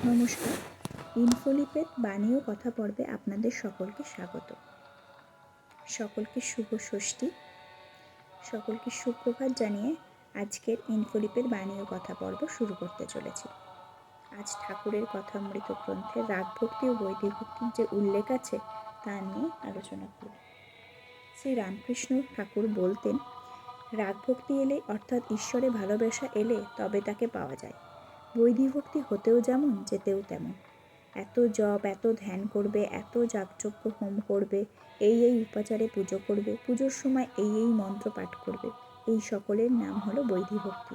নমস্কার, ইনফোলিপের বাণী ও কথা পর্বে আপনাদের সকলকে স্বাগত। সকলকে শুভ ষষ্ঠী, সকলকে সুপ্রভাত জানিয়ে আজকের ইনফোলিপের বাণী ও কথা পর্ব শুরু করতে চলেছি। আজ ঠাকুরের কথামৃত গ্রন্থে রাগ ভক্তি ও বৈদিক ভক্তির যে উল্লেখ আছে তা নিয়ে আলোচনা করব। শ্রী রামকৃষ্ণ ঠাকুর বলতেন, রাগ ভক্তি এলে অর্থাৎ ঈশ্বরে ভালোবাসা এলে তবে তাকে পাওয়া যায়। বৈদিক ভক্তি হতেও যেমন যেতেও তেমন। এত জপ, এত ধ্যান করবে, এত যাগযজ্ঞ হোম করবে, এই উপাচারে পুজো করবে, পুজোর সময় এই মন্ত্র পাঠ করবে, এই সকলের নাম হলো বৈদিক ভক্তি।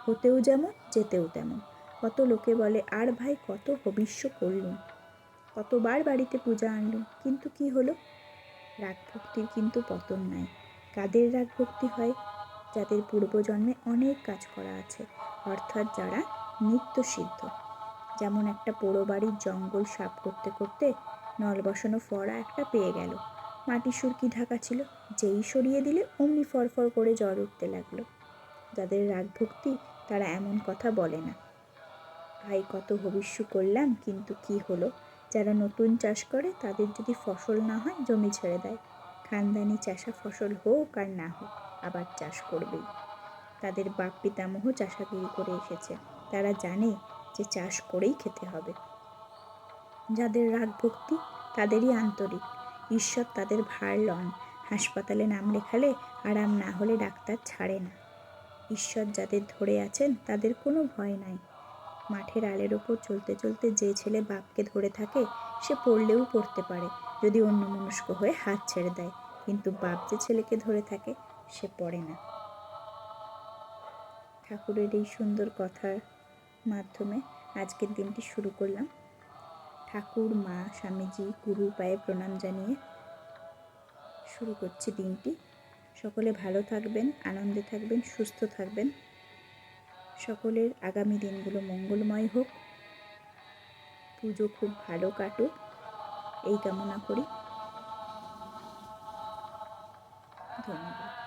হতেও যেমন যেতেও তেমন। কত লোকে বলে, আর ভাই কত হবিষ্য করলুম, কতবার বাড়িতে পূজা আনলুম, কিন্তু কি হলো? রাগ ভক্তির কিন্তু পতন নাই। কাদের রাগ ভক্তি হয়? যাদের পূর্বজন্মে অনেক কাজ করা আছে, অর্থাৎ যারা নিত্য সিদ্ধ। যেমন একটা পোড়ো বাড়ির জঙ্গল সাফ করতে করতে নল বসানো ফড়া একটা পেয়ে গেল। মাটি সুরকি ঢাকা ছিল, যেই সরিয়ে দিলে অমনি ফরফর করে জ্বর উঠতে লাগলো। যাদের রাগ ভক্তি তারা এমন কথা বলে না, ভাই কত ভবিষ্য করলাম কিন্তু কি হলো। যারা নতুন চাষ করে তাদের যদি ফসল না হয় জমি ছেড়ে দেয়। খানদানি চাষা ফসল হোক আর না হোক আবার চাষ করবেই। তাদের বাপ পিতামহ চাষাগিরি করে এসেছে, তারা জানে যে চাষ করেই খেতে হবে। যাদের রাগ ভক্তি তাদেরই আন্তরিক, ঈশ্বর তাদের ভার লন। হাসপাতালে নাম লেখালে আরাম না হলে ডাক্তার ছাড়ে না। ঈশ্বর যাদের ধরে আছেন তাদের কোনো ভয় নাই। মাঠের আলের ওপর চলতে চলতে যে ছেলে বাপকে ধরে থাকে সে পড়লেও পড়তে পারে যদি অন্যমনস্ক হয়ে হাত ছেড়ে দেয়, কিন্তু বাপ যে ছেলেকে ধরে থাকে সে পড়ে না। ঠাকুরের এই সুন্দর কথার মাধ্যমে আজকের দিনটি শুরু করলাম। ঠাকুর, মা, স্বামীজি, গুরুর পায়ে প্রণাম জানিয়ে শুরু করছি দিনটি। সকলে ভালো থাকবেন, আনন্দে থাকবেন, সুস্থ থাকবেন। সকলের আগামী দিনগুলো মঙ্গলময় হোক, পুজো খুব ভালো কাটুক এই কামনা করি। ধন্যবাদ।